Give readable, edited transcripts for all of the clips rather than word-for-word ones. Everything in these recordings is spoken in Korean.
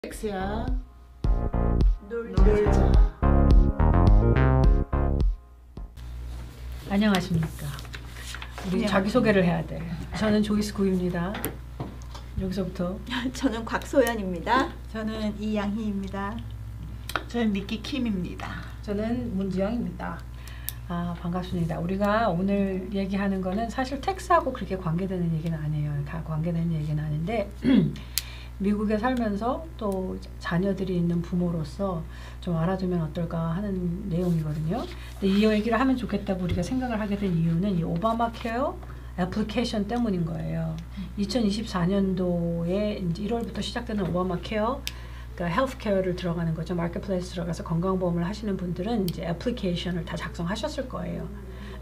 X야. 놀자. 안녕하십니까. 우리 자기소개를 해야 돼. 저는 조이스 구입니다. 여기서부터. 저는 곽소연입니다. 저는 이양희입니다. 저는 니키 킴입니다. 저는 문지영입니다. 아, 반갑습니다. 우리가 오늘 얘기하는 거는 사실 텍스하고 그렇게 관계되는 얘기는 아니에요. 다 관계되는 얘기는 아닌데 미국에 살면서 또 자녀들이 있는 부모로서 좀 알아두면 어떨까 하는 내용이거든요. 근데 이 얘기를 하면 좋겠다고 우리가 생각을 하게 된 이유는 이 오바마 케어 애플리케이션 때문인 거예요. 2024년도에 이제 1월부터 시작되는 오바마 케어, 그러니까 헬스케어를 들어가는 거죠. 마켓플레이스 들어가서 건강보험을 하시는 분들은 이제 애플리케이션을 다 작성하셨을 거예요.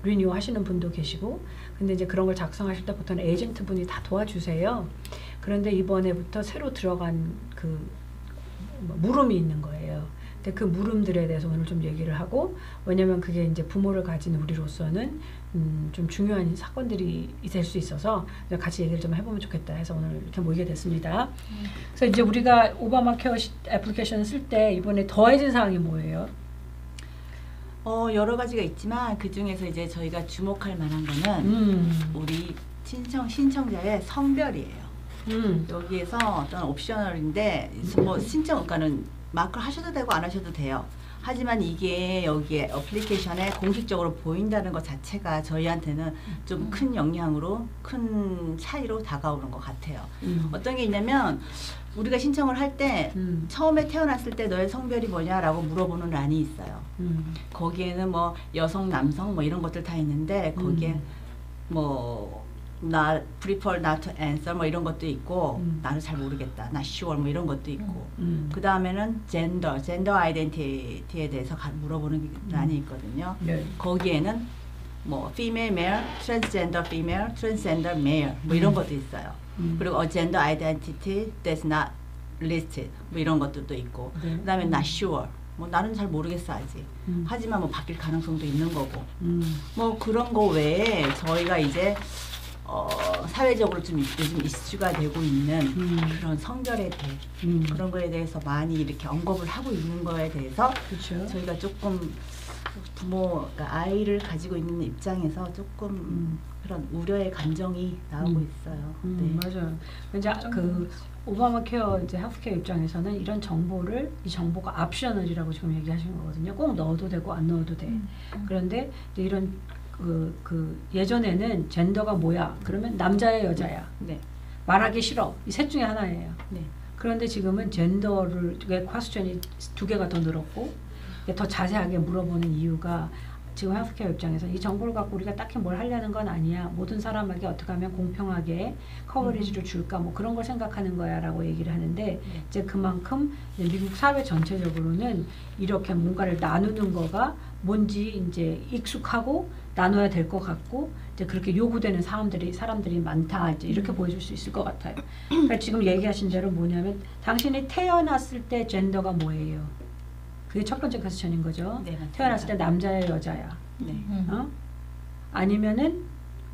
리뉴 하시는 분도 계시고, 근데 이제 그런 걸 작성하실 때 보통 에이전트 분이 다 도와주세요. 그런데 이번에부터 새로 들어간 그 물음이 있는 거예요. 근데 그 물음들에 대해서 오늘 좀 얘기를 하고, 왜냐면 그게 이제 부모를 가진 우리로서는 좀 중요한 사건들이 될 수 있어서 같이 얘기를 좀 해보면 좋겠다 해서 오늘 이렇게 모이게 됐습니다. 그래서 이제 우리가 오바마 케어 애플리케이션을 쓸 때 이번에 더해진 사항이 뭐예요? 여러 가지가 있지만 그 중에서 이제 저희가 주목할 만한 거는 우리 신청자의 성별이에요. 여기에서 어떤 옵셔널인데 뭐 신청 그러니까는 마크를 하셔도 되고 안 하셔도 돼요. 하지만 이게 여기에 애플리케이션에 공식적으로 보인다는 것 자체가 저희한테는 좀 큰 영향으로 큰 차이로 다가오는 것 같아요. 어떤 게 있냐면 우리가 신청을 할 때 처음에 태어났을 때 너의 성별이 뭐냐라고 물어보는 란이 있어요. 거기에는 뭐 여성, 남성 뭐 이런 것들 다 있는데 거기에 뭐 나 prefer not to answer 뭐 이런 것도 있고 나는 잘 모르겠다, not sure 뭐 이런 것도 있고 그 다음에는 gender identity에 대해서 물어보는 란이 있거든요. 네. 거기에는 뭐 female, male, transgender female, transgender male 뭐 이런 것도 있어요. 그리고 gender identity that's not listed 뭐 이런 것들도 있고 네. 그 다음에 not sure 뭐 나는 잘 모르겠어 아직. 하지만 뭐 바뀔 가능성도 있는 거고 뭐 그런 거 외에 저희가 이제 사회적으로 좀 요즘 이슈가 되고 있는 그런 성별에 대해 그런 거에 대해서 많이 이렇게 언급을 하고 있는 거에 대해서 그렇죠. 저희가 조금 부모, 그러니까 아이를 가지고 있는 입장에서 조금 그런 우려의 감정이 나오고 있어요. 네. 맞아요. 이제 그 오바마 케어 이제 헬스케어 입장에서는 이런 정보를 이 정보가 옵셔널이라고 지금 얘기하시는 거거든요. 꼭 넣어도 되고 안 넣어도 돼. 그런데 이제 이런 그 예전에는 젠더가 뭐야? 그러면 남자야 여자야. 네. 말하기 싫어. 이 셋 중에 하나예요. 네. 그런데 지금은 젠더를 퀘스천이 2개가 더 늘었고 더 자세하게 물어보는 이유가 지금 헬스케어 입장에서 이 정보를 갖고 우리가 딱히 뭘 하려는 건 아니야. 모든 사람에게 어떻게 하면 공평하게 커버리지를 줄까 뭐 그런 걸 생각하는 거야 라고 얘기를 하는데 이제 그만큼 미국 사회 전체적으로는 이렇게 뭔가를 나누는 거가 뭔지 이제 익숙하고 나눠야 될 것 같고 이제 그렇게 요구되는 사람들이 많다 이제 이렇게 보여줄 수 있을 것 같아요. 그러니까 지금 얘기하신 대로 뭐냐면 당신이 태어났을 때 젠더가 뭐예요? 그게 첫 번째 퀘스천인 거죠. 네, 맞습니다. 태어났을 때 남자야 여자야. 네. 아니면은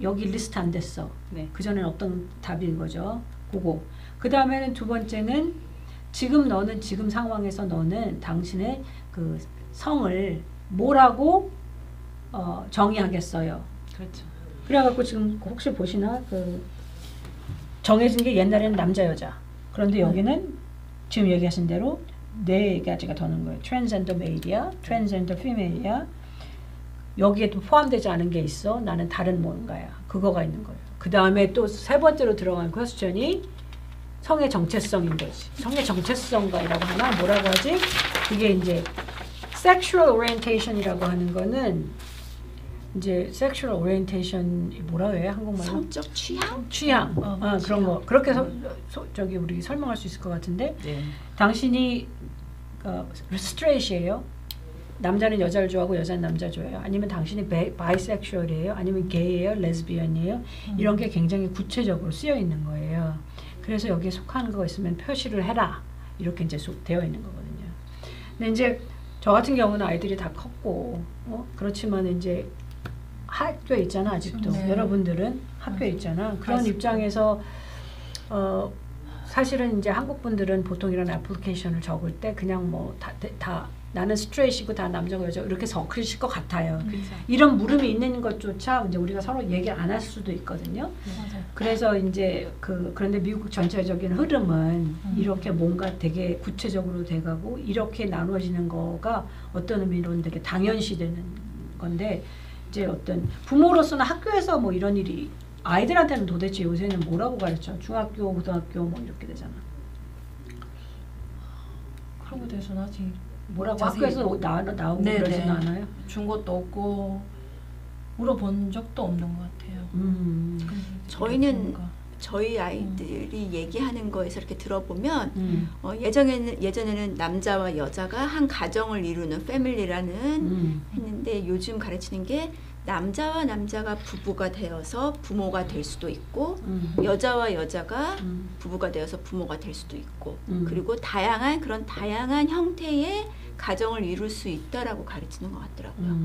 여기 리스트 안 됐어. 네. 그전에는 어떤 답인 거죠. 그거. 그 다음에는 두 번째는 지금 상황에서 너는 당신의 그 성을 뭐라고 정의하겠어요. 그렇죠. 그래갖고 지금 혹시 보시나 그 정해진 게 옛날에는 남자 여자. 그런데 여기는 지금 얘기하신 대로 4가지가 더 넣은 거예요. 트랜스젠더 메일이야, 트랜스젠더 피메일이야. 여기에 또 포함되지 않은 게 있어. 나는 다른 뭔가야. 그거가 있는 거예요. 그 다음에 또 세 번째로 들어간 퀘스천이 성의 정체성인 거지. 성의 정체성이라고 하나 뭐라고 하지? 그게 이제 sexual orientation이라고 하는 거는 이제 sexual orientation이 뭐라고 해요? 한국말로? 성적 취향? 취향. 그런 거. 그렇게 저기 우리 설명할 수 있을 것 같은데 네. 당신이 스트레이트예요? 남자는 여자를 좋아하고 여자는 남자 좋아해요? 아니면 당신이 바이섹슈얼이에요? 아니면 게이예요? 레즈비언이에요? 이런 게 굉장히 구체적으로 쓰여 있는 거예요. 그래서 여기에 속하는 거 있으면 표시를 해라. 이렇게 이제 되어 있는 거거든요. 근데 이제 저 같은 경우는 아이들이 다 컸고 그렇지만 이제 학교에 있잖아 아직도. 네. 여러분들은 학교에 있잖아. 그런 맞습니다. 입장에서 사실은 이제 한국 분들은 보통 이런 애플리케이션을 적을 때 그냥 뭐 다 나는 스트레이트고 다 남자고 여자 이렇게 적으실 것 같아요. 그렇죠. 이런 물음이 있는 것조차 이제 우리가 서로 얘기 안 할 수도 있거든요. 맞아요. 그래서 이제 그런데 미국 전체적인 흐름은 이렇게 뭔가 되게 구체적으로 돼가고 이렇게 나눠지는 거가 어떤 의미로는 되게 당연시되는 건데 이제 어떤 부모로서는 학교에서 뭐 이런 일이 아이들한테는 도대체 요새는 뭐라고 가르쳐? 중학교, 고등학교 뭐 이렇게 되잖아. 그런 거에 대해서는 아직 뭐라고 자세히 학교에서 나오고 네, 그러진 네. 않아요? 준 것도 없고 물어본 적도 없는 것 같아요. 저희는 뭔가. 저희 아이들이 얘기하는 거에서 이렇게 들어보면 예전에는 남자와 여자가 한 가정을 이루는 패밀리라는 했는데 요즘 가르치는 게 남자와 남자가 부부가 되어서 부모가 될 수도 있고 여자와 여자가 부부가 되어서 부모가 될 수도 있고 그리고 그런 다양한 형태의 가정을 이룰 수 있다라고 가르치는 것 같더라고요.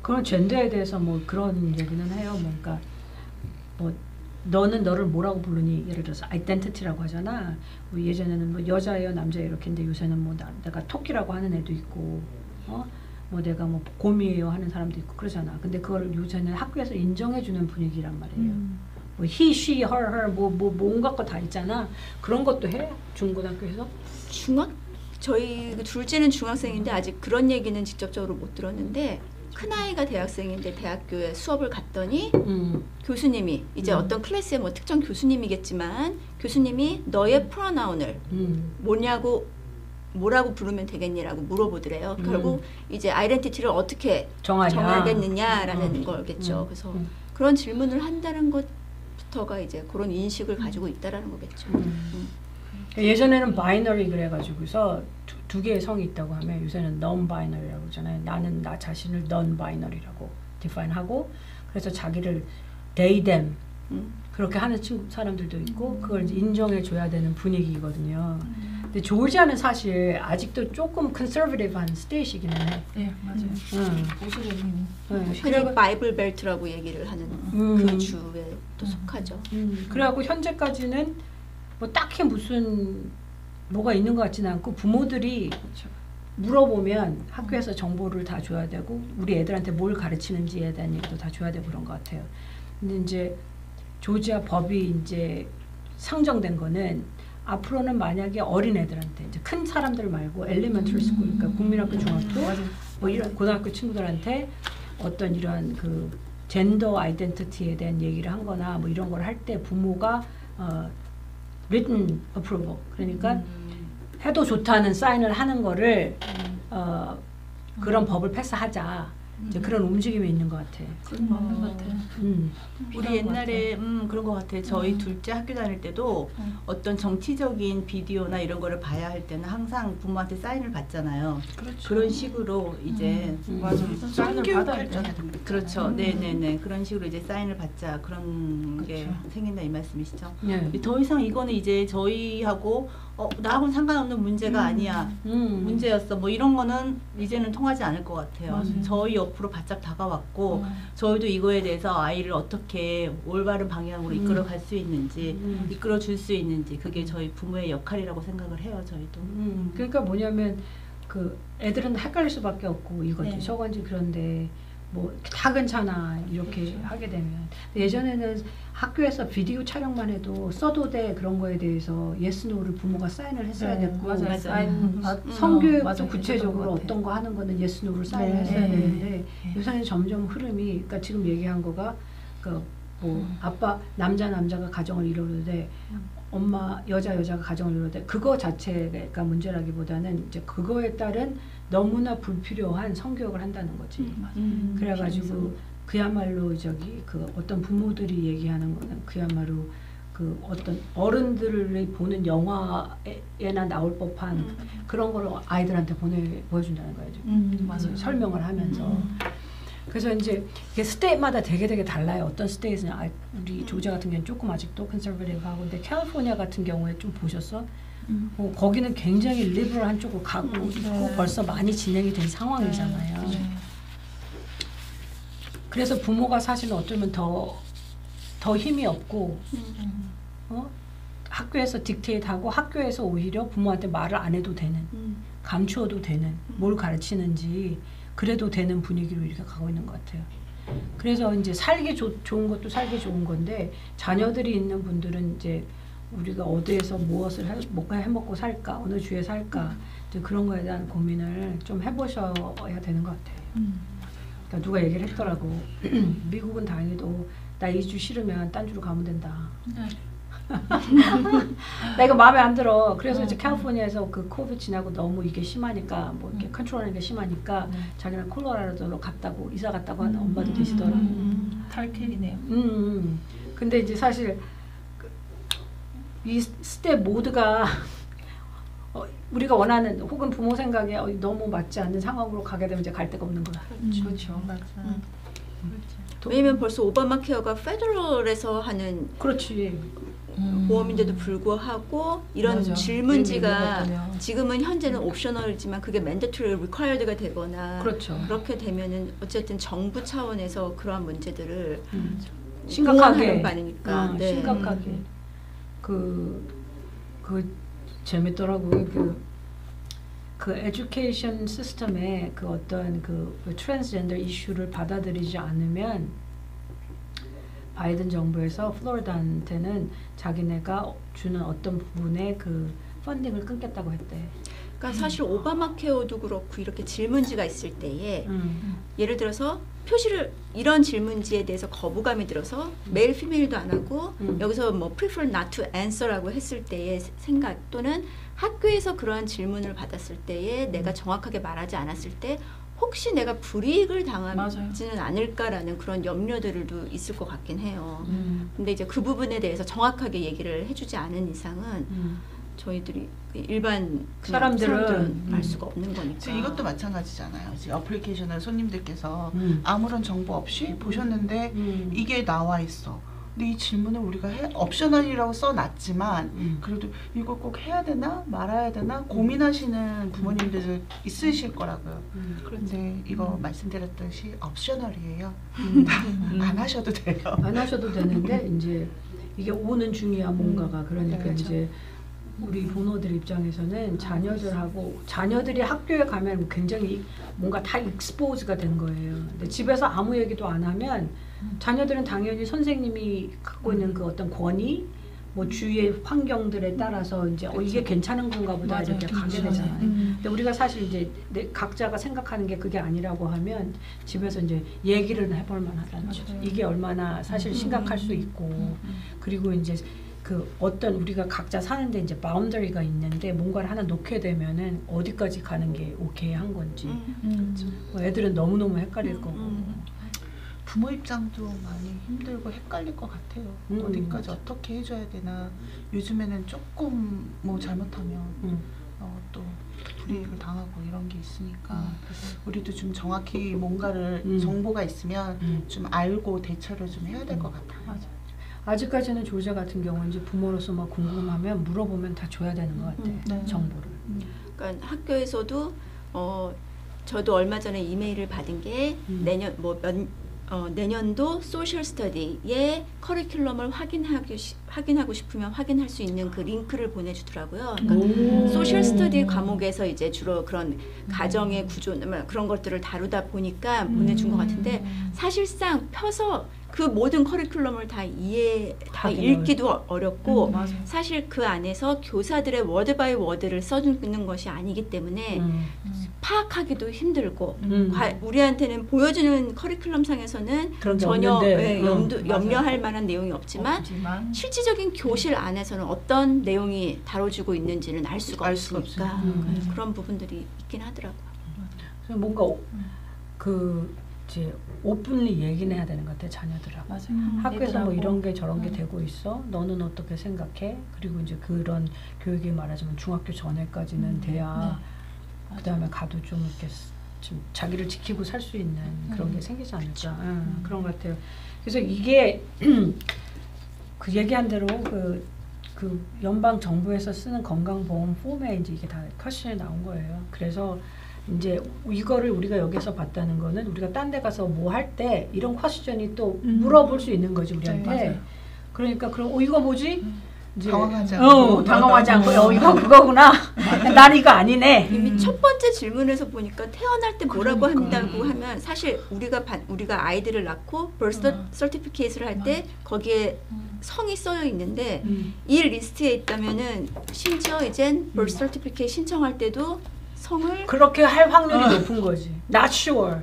그런 젠더에 대해서 뭐 그런 얘기는 해요. 뭔가 뭐 너는 너를 뭐라고 부르니? 예를 들어서 아이덴티티라고 하잖아. 뭐 예전에는 뭐 여자예요, 남자예요 이렇게 했는데 요새는 뭐 내가 토끼라고 하는 애도 있고, 뭐 내가 뭐 곰이에요 하는 사람도 있고 그러잖아. 근데 그걸 요새는 학교에서 인정해주는 분위기란 말이에요. 뭐 he, she, her, 뭐 온갖 거 다 있잖아. 그런 것도 해? 중고등학교에서? 저희 둘째는 중학생인데 아직 그런 얘기는 직접적으로 못 들었는데 큰아이가 대학생인데 대학교에 수업을 갔더니 교수님이 이제 어떤 클래스의 뭐 특정 교수님이겠지만 교수님이 너의 프로나운을 뭐라고 부르면 되겠니라고 물어보더래요. 결국 이제 아이덴티티를 어떻게 정하겠느냐라는 거겠죠. 그래서 그런 질문을 한다는 것부터가 이제 그런 인식을 가지고 있다라는 거겠죠. 예전에는 바이너리 그래가지고서 두 개의 성이 있다고 하면 요새는 non-binary라고 그러잖아요. 나는 나 자신을 non-binary라고 define하고 그래서 자기를 they, them 그렇게 하는 사람들도 있고 그걸 이제 인정해줘야 되는 분위기거든요. 근데 조지아는 사실 아직도 조금 컨서버티브한 스테이트이기는 해. 네, 맞아요. 보수적인. 흔히 바이블 벨트라고 얘기를 하는 그 주에 또 속하죠. 그래갖고 현재까지는 뭐 딱히 무슨 뭐가 있는 것 같지는 않고 부모들이 물어보면 학교에서 정보를 다 줘야 되고 우리 애들한테 뭘 가르치는지에 대한 얘기도 다 줘야 되고 그런 것 같아요. 근데 이제 조지아 법이 이제 상정된 거는 앞으로는 만약에 어린 애들한테 이제 큰 사람들 말고 엘리멘터리 스쿨 그러니까 국민학교 중학교 뭐 이런 고등학교 친구들한테 어떤 이런 그 젠더 아이덴티티에 대한 얘기를 한거나 뭐 이런 걸 할 때 부모가 written approval 그러니까 해도 좋다는 사인을 하는 거를 그런 법을 패스하자 이제 그런 움직임이 있는 것 같아. 그건 맞는 것 같아요. 우리 옛날에 그런 것 같아요. 저희 둘째 학교 다닐 때도 어떤 정치적인 비디오나 이런 거를 봐야 할 때는 항상 부모한테 사인을 받잖아요. 그렇죠. 그런 식으로 이제 맞아. 사인을 받아야 돼. 그렇죠. 네네네. 그런 식으로 이제 사인을 받자 그런 게 생긴다 이 말씀이시죠. 네. 더 이상 이거는 이제 저희하고 나하고는 상관없는 문제가 아니야. 문제였어. 뭐 이런 거는 이제는 통하지 않을 것 같아요. 맞아요. 저희 옆으로 바짝 다가왔고 저희도 이거에 대해서 아이를 어떻게 올바른 방향으로 이끌어 갈 수 있는지 이끌어 줄 수 있는지 그게 저희 부모의 역할이라고 생각을 해요. 저희도. 그러니까 뭐냐면 그 애들은 헷갈릴 수밖에 없고 이건지 네. 저건지 그런데 뭐 다 괜찮아 이렇게 그렇죠. 하게 되면 예전에는 학교에서 비디오 촬영만 해도 써도 돼 그런 거에 대해서 예스 노를 부모가 사인을 했어야 네, 됐고 맞아요. 사인 성교육도 맞아요. 구체적으로 했었던 것 어떤 거 하는 거는 예스 노를 사인을 네, 했어야 네, 되는데 요새는 점점 흐름이 그러니까 지금 얘기한 거가 그 뭐 아빠 남자가 가정을 이루는데 엄마 여자가 가정을 이루는데 그거 자체가 문제라기보다는 이제 그거에 따른 너무나 불필요한 성교육을 한다는 거지. 그래가지고 그야말로 그 어떤 부모들이 얘기하는 거는 그야말로 그 어떤 어른들이 보는 영화에나 나올 법한 그런 거를 아이들한테 보여준다는 거예요. 맞아요. 설명을 하면서. 그래서 이제 이게 스테이트마다 되게 달라요. 어떤 스테이트는 우리 조지아 같은 경우는 조금 아직도 컨서버티브하고 근데 캘리포니아 같은 경우에 좀 보셨어? 거기는 굉장히 리버럴한 쪽으로 가고 있고 벌써 많이 진행이 된 상황이잖아요. 그래서 부모가 사실은 어쩌면 더 힘이 없고 학교에서 딕테이트하고 학교에서 오히려 부모한테 말을 안 해도 되는 감추어도 되는 뭘 가르치는지 그래도 되는 분위기로 이렇게 가고 있는 것 같아요. 그래서 이제 살기 좋은 것도 살기 좋은 건데 자녀들이 있는 분들은 이제 우리가 어디에서 무엇을 해먹고 살까 어느 주에 살까 이제 그런 거에 대한 고민을 좀 해보셔야 되는 것 같아요. 그러니까 누가 얘기를 했더라고. 미국은 다행히도 나 2주 싫으면 딴 주로 가면 된다. 나 이거 마음에 안 들어. 그래서 이제 캘리포니아에서 그 코비드 지나고 너무 이게 심하니까 뭐 이렇게 컨트롤하는 게 심하니까 자기는 콜로라도로 갔다고 이사 갔다고 하는 엄마도 계시더라고. 탈퇴이네요. 근데 이제 사실 이 시대 모두가 우리가 원하는 혹은 부모 생각에 너무 맞지 않는 상황으로 가게 되면 이제 갈 데가 없는 거야. 그렇죠. 맞아. 왜냐면 벌써 오바마 케어가 페더럴에서 하는 그렇지. 보험인데도 불구하고 이런 맞아. 질문지가 있는 지금은 현재는 옵셔널이지만 그게 mandatory required가 되거나 그렇죠. 그렇게 되면은 어쨌든 정부 차원에서 그러한 문제들을 심각하게 공헌하는 거 아니니까. 네. 심각하게 그 재밌더라고. 그 에듀케이션 시스템에 그 어떤 그 트랜스젠더 이슈를 받아들이지 않으면 바이든 정부에서 플로리다한테는 자기네가 주는 어떤 부분의 그 펀딩을 끊겠다고 했대. 그러니까 사실 오바마 케어도 그렇고 이렇게 질문지가 있을 때에 예를 들어서 표시를 이런 질문지에 대해서 거부감이 들어서 메일 피메일도 안 하고 여기서 뭐 prefer not to answer라고 했을 때의 생각 또는 학교에서 그러한 질문을 받았을 때에 내가 정확하게 말하지 않았을 때 혹시 내가 불이익을 당하지는 않을까라는 그런 염려들도 있을 것 같긴 해요. 근데 이제 그 부분에 대해서 정확하게 얘기를 해주지 않은 이상은 저희들이 일반 사람들은 알 수가 없는 거니까. 이것도 마찬가지잖아요. 이제 어플리케이션을 손님들께서 아무런 정보 없이 보셨는데 이게 나와 있어. 근데 이 질문을 우리가 옵셔널이라고 써놨지만 그래도 이걸 꼭 해야 되나 말아야 되나 고민하시는 부모님들 있으실 거라고요. 그런데 이거 말씀드렸듯이 옵셔널이에요. 안 하셔도 돼요. 안 하셔도 되는데 이제 이게 오는 중이야 뭔가가. 그러니까 네, 그렇죠. 이제 우리 부모들 입장에서는 자녀들이 학교에 가면 굉장히 뭔가 다 익스포즈가 된 거예요. 근데 집에서 아무 얘기도 안 하면 자녀들은 당연히 선생님이 갖고 있는 그 어떤 권위, 뭐 주위의 환경들에 따라서 이제 이게 괜찮은 건가 보다 맞아요. 이렇게 가게 되잖아요. 근데 우리가 사실 이제 각자가 생각하는 게 그게 아니라고 하면 집에서 이제 얘기를 해볼 만하다는 거죠. 이게 얼마나 사실 심각할 수 있고 그리고 이제 그 어떤 우리가 각자 사는데 이제 바운더리가 있는데 뭔가를 하나 놓게 되면은 어디까지 가는 게 오케이 한 건지 뭐 애들은 너무너무 헷갈릴 거고 부모 입장도 많이 힘들고 헷갈릴 것 같아요. 어디까지 어떻게 해줘야 되나. 요즘에는 조금 뭐 잘못하면 또 불이익을 당하고 이런 게 있으니까 우리도 좀 정확히 뭔가를 정보가 있으면 좀 알고 대처를 좀 해야 될 것 같아요. 맞아. 아직까지는 조지아 같은 경우는 이제 부모로서 막 궁금하면 물어보면 다 줘야 되는 것 같아. 네. 정보를. 그러니까 학교에서도 저도 얼마 전에 이메일을 받은 게 내년도 소셜 스터디의 커리큘럼을 확인하고 싶으면 확인할 수 있는 그 링크를 보내주더라고요. 그러니까 소셜 스터디 과목에서 이제 주로 그런 가정의 구조 그런 것들을 다루다 보니까 보내준 것 같은데 사실상 펴서 그 모든 커리큘럼을 다 읽기도 어렵고 사실 그 안에서 교사들의 워드 바이 워드를 써주는 것이 아니기 때문에 파악하기도 힘들고 우리한테는 보여주는 커리큘럼 상에서는 전혀 염려할 만한 내용이 없지만 실질적인 교실 안에서는 어떤 내용이 다뤄지고 있는지는 알 수가 없으니까 그런 부분들이 있긴 하더라고요. 뭔가 이제 오픈리 얘기는 해야 되는 것 같아 자녀들하고. 맞아요. 학교에서 뭐 이런 게 저런 게 되고 있어. 너는 어떻게 생각해? 그리고 이제 그런 교육이 말하자면 중학교 전에까지는 돼야 그다음에 가도 좀 이렇게 좀 자기를 지키고 살 수 있는 그런 게 생기지 않을까. 그런 것 같아요. 그래서 이게 그 얘기한 대로 그 연방 정부에서 쓰는 건강보험 폼에 이제 이게 다 퀘스천이 나온 거예요. 그래서 이제 이거를 우리가 여기서 봤다는 거는 우리가 딴 데 가서 뭐 할 때 이런 퀘스천이 또 물어볼 수 있는 거지 우리한테. 맞아요. 그러니까 그럼 이거 뭐지? 이제 당황하지 않고. 당황하지 않고 이거 그거구나. 난 이거 아니네. 이미 첫 번째 질문에서 보니까 태어날 때 뭐라고 그러니까. 한다고 하면 사실 우리가 아이들을 낳고 birth certificate를 할 때 거기에 성이 써져 있는데 이 리스트에 있다면은 심지어 이젠 birth certificate 신청할 때도 성을 그렇게 할 확률이 높은 거지. Not sure.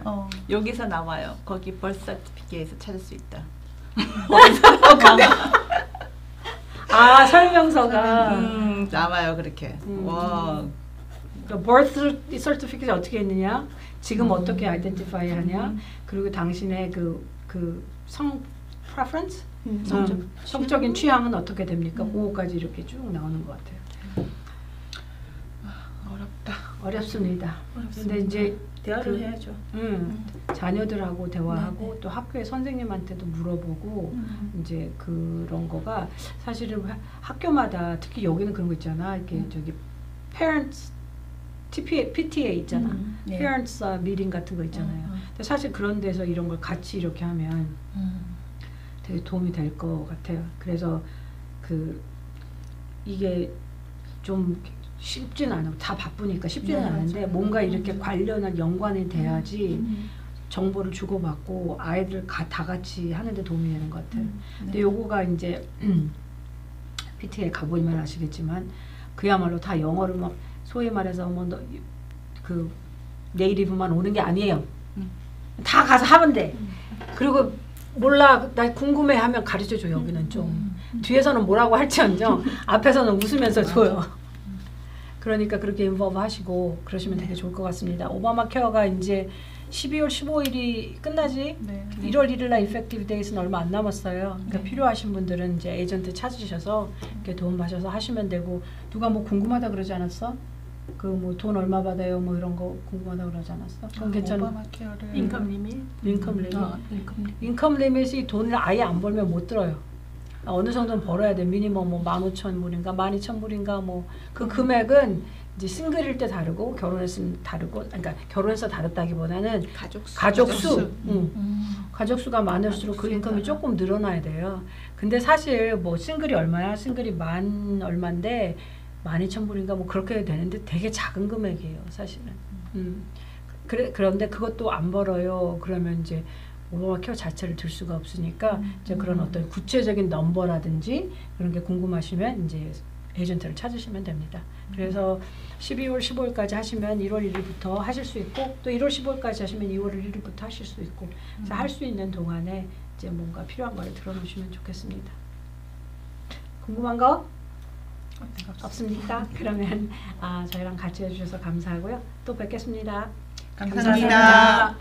여기서 나와요. 거기 birth certificate에서 찾을 수 있다. 아 설명서가 나와요 그렇게. 와. 그러니까 birth certificate 어떻게 했느냐, 지금 어떻게 identify 하냐, 그리고 당신의 그 성 preference, 성적인 취향은 어떻게 됩니까? 그거까지 이렇게 쭉 나오는 것 같아요. 어렵습니다. 근데 이제 대화를 해야죠. 자녀들하고 대화하고 또 학교의 선생님한테도 물어보고 이제 그런 거가 사실은 학교마다 특히 여기는 그런 거 있잖아. 이렇게 저기 parents PTA 있잖아. parents meeting 같은 거 있잖아요. 근데 사실 그런 데서 이런 걸 같이 이렇게 하면 되게 도움이 될 것 같아요. 그래서 이게 좀 쉽지는 않아요. 다 바쁘니까 쉽지는 않은데 뭔가 이렇게 관련한 연관이 돼야지 정보를 주고받고 아이들 다 같이 하는데 도움이 되는 것 같아요. 근데 요거가 이제 PT에 가보면 아시겠지만 그야말로 다 영어를 막 소위 말해서 그 네이티브만 오는 게 아니에요. 다 가서 하면 돼. 그리고 몰라 나 궁금해하면 가르쳐줘. 여기는 좀 뒤에서는 뭐라고 할지언정 앞에서는 웃으면서 줘요. 그러니까 그렇게 인볼브 하시고 그러시면 되게 좋을 것 같습니다. 오바마 케어가 이제 12월 15일이 끝나지? 1월 1일 날 이펙티브 데이트는 얼마 안 남았어요. 그러니까 필요하신 분들은 이제 에이전트 찾으셔서 이렇게 도움 받아서 하시면 되고, 누가 뭐 궁금하다 그러지 않았어? 그 뭐 돈 얼마 받아요? 뭐 이런 거 궁금하다 그러지 않았어? 그건 괜찮아. 오바마 케어를 인컴 리밋. 인컴 리밋. 인컴 리밋. 인컴 리밋이 돈을 아예 안 벌면 못 들어요. 어느 정도는 벌어야 돼. 미니멈 뭐 15,000불인가 12,000불인가 뭐 그 금액은 이제 싱글일 때 다르고 결혼했으면 다르고, 그러니까 결혼해서 다르다기보다는 가족수. 가족수가 많을수록 그 인컴이 조금 늘어나야 돼요. 근데 사실 뭐 싱글이 얼마야? 싱글이 만 얼마인데 12,000불인가 뭐 그렇게 되는데 되게 작은 금액이에요, 사실은. 그런데 그것도 안 벌어요. 그러면 이제 오바마 케어 자체를 들 수가 없으니까 이제 그런 어떤 구체적인 넘버라든지 그런 게 궁금하시면 이제 에이전트를 찾으시면 됩니다. 그래서 12월 15일까지 하시면 1월 1일부터 하실 수 있고, 또 1월 15일까지 하시면 2월 1일부터 하실 수 있고, 그래서 할 수 있는 동안에 이제 뭔가 필요한 거를 들어놓으시면 좋겠습니다. 궁금한 거? 없습니까? 그러면 저희랑 같이 해주셔서 감사하고요. 또 뵙겠습니다. 감사합니다.